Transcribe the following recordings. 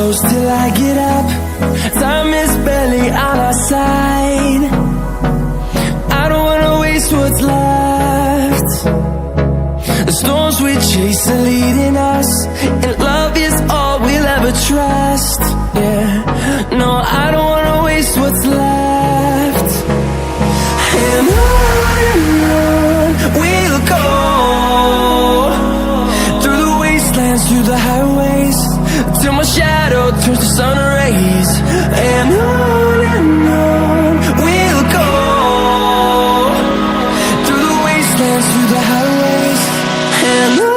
close till I get up. Time is barely on our side. I don't wanna waste what's left. The storms we chase are leading us, and love is all we'll ever trust. Yeah, no, I don't wanna waste what's left. And on we'll go, through the wastelands, through the highways, till my shadow turns to sun rays. And on we'll go, through the wastelands, through the highways, and on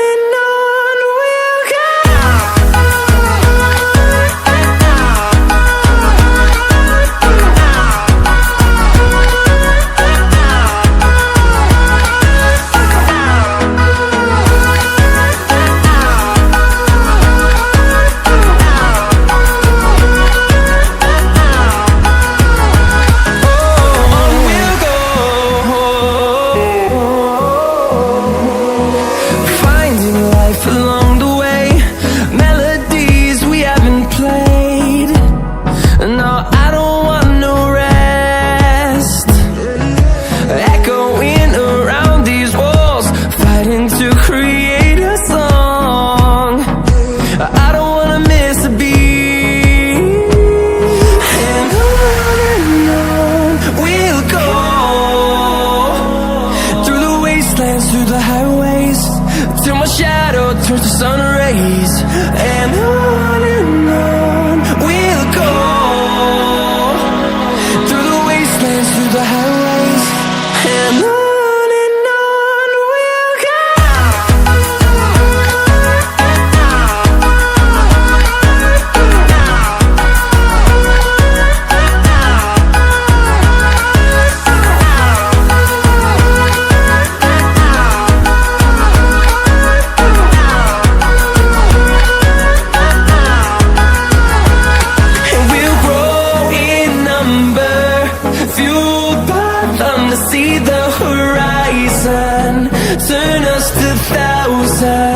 we'll go. Through the highways, till my shadow turns to sun rays. And on we'll go, through the wastelands, through the highways, and on we'll go. See the horizon, turn us to thousands.